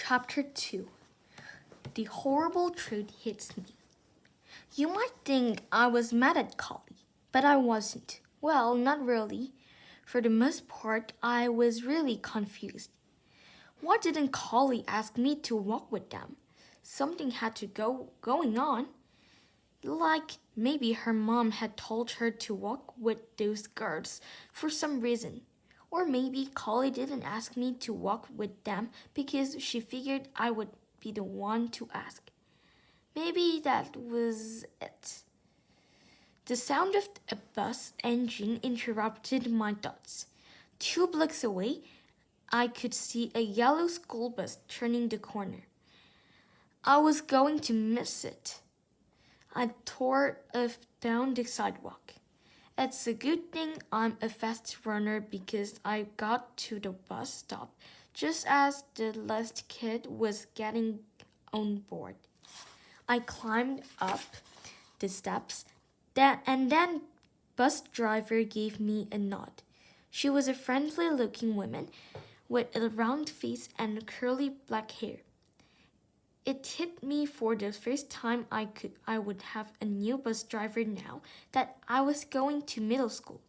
Chapter 2. The horrible truth hits me. You might think I was mad at Collie, but I wasn't. Well, not really. For the most part, I was really confused. Why didn't Collie ask me to walk with them? Something had to going on. Like maybe her mom had told her to walk with those girls for some reason. Or maybe Collie didn't ask me to walk with them because she figured I would be the one to ask. Maybe that was it. The sound of a bus engine interrupted my thoughts. 2 blocks away, I could see a yellow school bus turning the corner. I was going to miss it. I tore down the sidewalk. It's a good thing I'm a fast runner because I got to the bus stop just as the last kid was getting on board. I climbed up the steps and then bus driver gave me a nod. She was a friendly-looking woman with a round face and curly black hair. It hit me for the first time I would have a new bus driver now that I was going to middle school.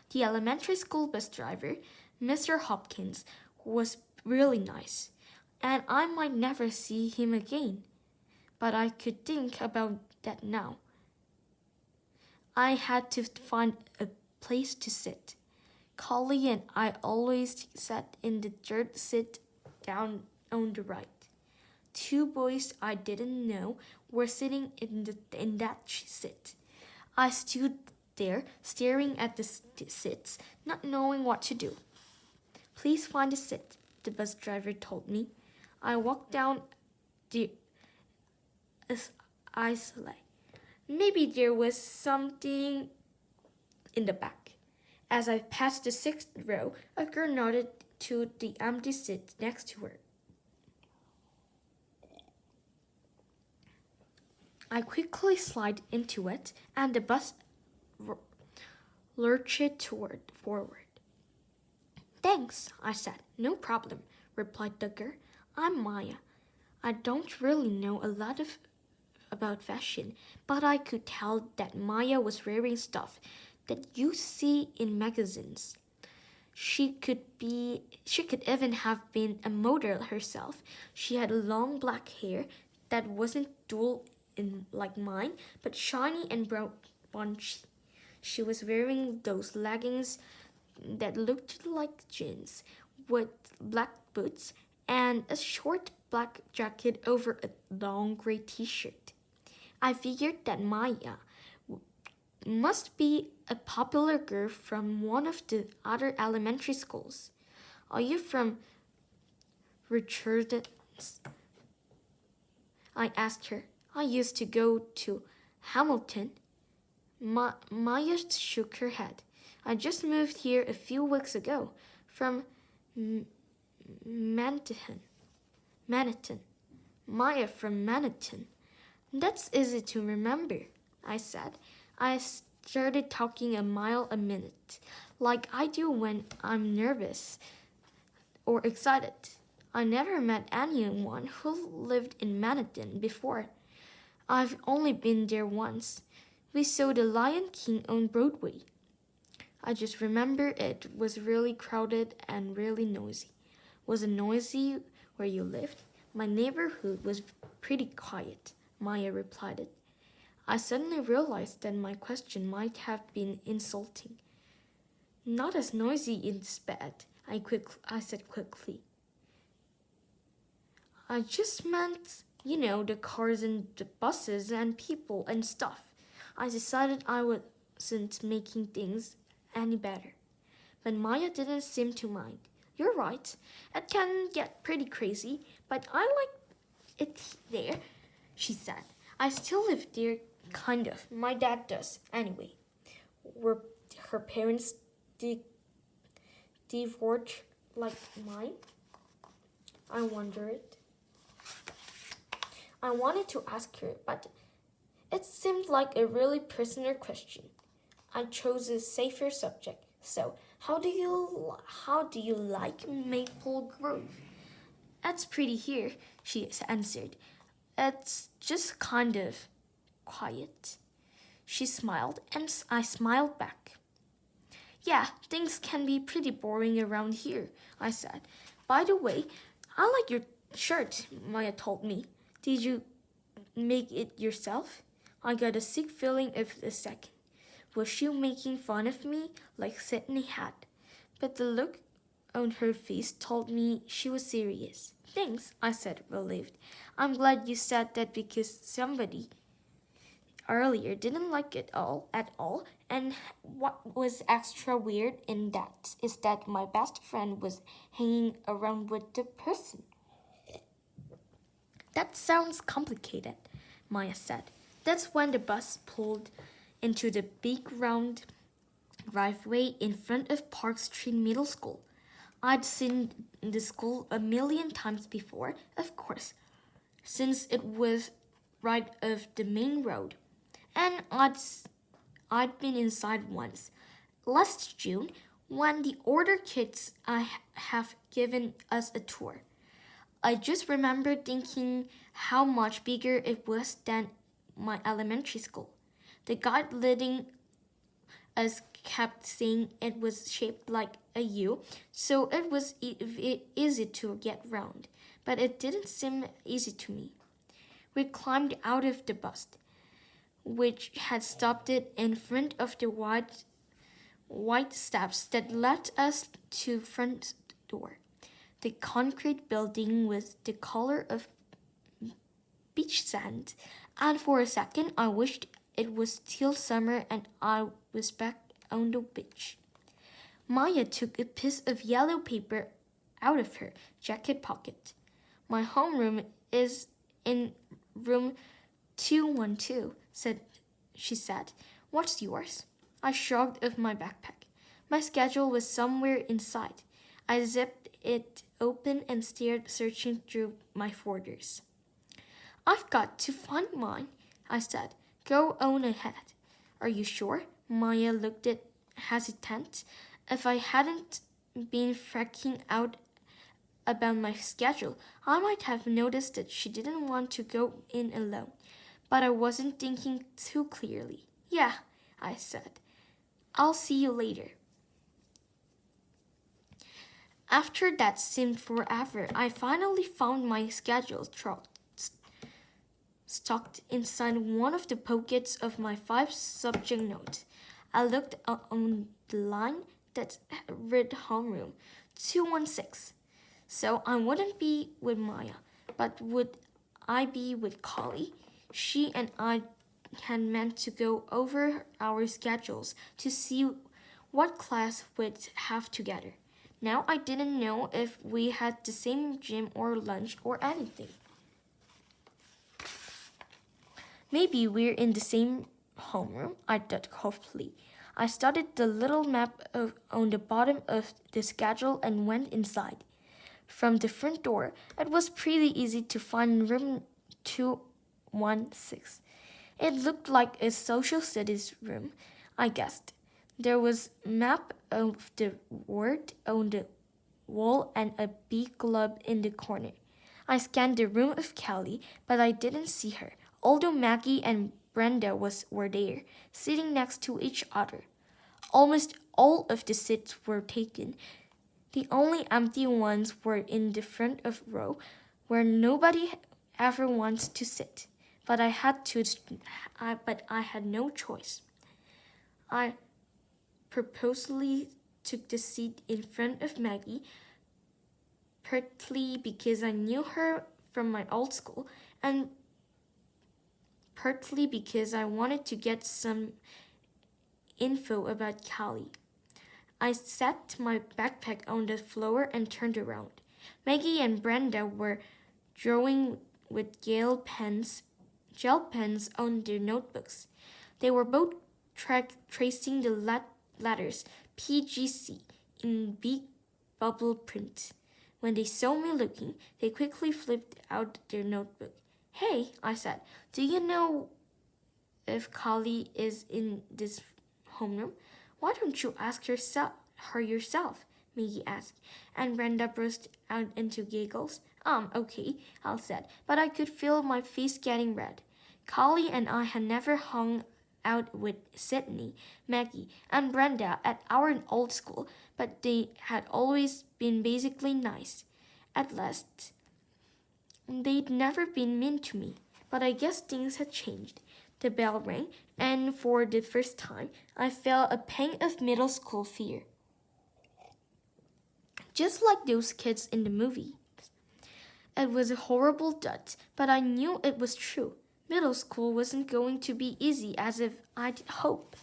The elementary school bus driver, Mr. Hopkins, was really nice, and I might never see him again. But I could think about that now. I had to find a place to sit. Collie and I always sat in the dirt seat down on the right. 2 boys I didn't know were sitting in that seat. I stood there staring at the seats, not knowing what to do. Please find a seat, the bus driver told me. I walked down the aisle. Maybe there was something in the back. As I passed the 6th row, a girl nodded to the empty seat next to her. I quickly slid into it, and the bus lurched forward. Thanks, I said. No problem, replied the girl. I'm Maya. I don't really know a lot about fashion, but I could tell that Maya was wearing stuff that you see in magazines. She could even have been a model herself. She had long black hair that wasn't dull like mine, but shiny and bunchy. She was wearing those leggings that looked like jeans with black boots and a short black jacket over a long gray t-shirt. I figured that Maya must be a popular girl from one of the other elementary schools. Are you from Richards? I asked her. I used to go to Hamilton. Maya shook her head. I just moved here a few weeks ago from Manhattan. Maya from Manhattan. That's easy to remember, I said. I started talking a mile a minute, like I do when I'm nervous or excited. I never met anyone who lived in Manhattan before. I've only been there once. We saw The Lion King on Broadway. I just remember it was really crowded and really noisy. Was it noisy where you lived? My neighborhood was pretty quiet, Maya replied. I suddenly realized that my question might have been insulting. Not as noisy as bad, I said quickly. I just meant, the cars and the buses and people and stuff. I decided I wasn't making things any better. But Maya didn't seem to mind. You're right, it can get pretty crazy, but I like it there, she said. I still live there, kind of. My dad does, anyway. Were her parents divorced like mine? I wondered. I wanted to ask her, but it seemed like a really personal question. I chose a safer subject. So, how do you like Maple Grove? It's pretty here, she answered. It's just kind of quiet. She smiled, and I smiled back. Yeah, things can be pretty boring around here, I said. By the way, I like your shirt, Maya told me. Did you make it yourself? I got a sick feeling of a second. Was she making fun of me like Sydney had? But the look on her face told me she was serious. Thanks, I said, relieved. I'm glad you said that because somebody earlier didn't like it all at all, and what was extra weird in that is that my best friend was hanging around with the person. That sounds complicated, Maya said. That's when the bus pulled into the big round driveway in front of Park Street Middle School. I'd seen the school a million times before, of course, since it was right off the main road. And I'd been inside once, last June, when the older kids have given us a tour. I just remember thinking how much bigger it was than my elementary school. The guide leading us kept saying it was shaped like a U, so it was easy to get round. But it didn't seem easy to me. We climbed out of the bus, which had stopped it in front of the white steps that led us to front door. The concrete building was the color of beach sand, and for a second I wished it was still summer and I was back on the beach. Maya took a piece of yellow paper out of her jacket pocket. My homeroom is in room 212, she said. What's yours? I shrugged off my backpack. My schedule was somewhere inside. I zipped it open and stared, searching through my folders. I've got to find mine, I said. Go on ahead. Are you sure? Maya looked hesitant. If I hadn't been freaking out about my schedule, I might have noticed that she didn't want to go in alone. But I wasn't thinking too clearly. Yeah, I said. I'll see you later. After that seemed forever, I finally found my schedule stuck inside one of the pockets of my 5 subject notes. I looked on the line that read homeroom 216. So I wouldn't be with Maya, but would I be with Collie? She and I had meant to go over our schedules to see what class we'd have together. Now I didn't know if we had the same gym or lunch or anything. Maybe we're in the same homeroom, I thought hopefully. I studied the little map on the bottom of the schedule and went inside. From the front door, it was pretty easy to find room 216. It looked like a social studies room, I guessed. There was a map of the ward on the wall and a big globe in the corner. I scanned the room of Kelly, but I didn't see her, although Maggie and Brenda were there, sitting next to each other. Almost all of the seats were taken. The only empty ones were in the front of row, where nobody ever wants to sit. But I had no choice. I purposely took the seat in front of Maggie, partly because I knew her from my old school, and partly because I wanted to get some info about Callie. I set my backpack on the floor and turned around. Maggie and Brenda were drawing with gel pens on their notebooks. They were both tracing the letters PGC in big bubble print. When they saw me looking, they quickly flipped out their notebook. Hey, I said, do you know if Kali is in this homeroom? Why don't you ask her yourself? Maggie asked, and Brenda burst out into giggles. Okay, I said, but I could feel my face getting red. Carly and I had never hung out with Sydney, Maggie, and Brenda at our old school, but they had always been basically nice. At last, they'd never been mean to me, but I guess things had changed. The bell rang, and for the first time, I felt a pang of middle school fear. Just like those kids in the movie. It was a horrible thought, but I knew it was true. Middle school wasn't going to be easy as if I'd hoped.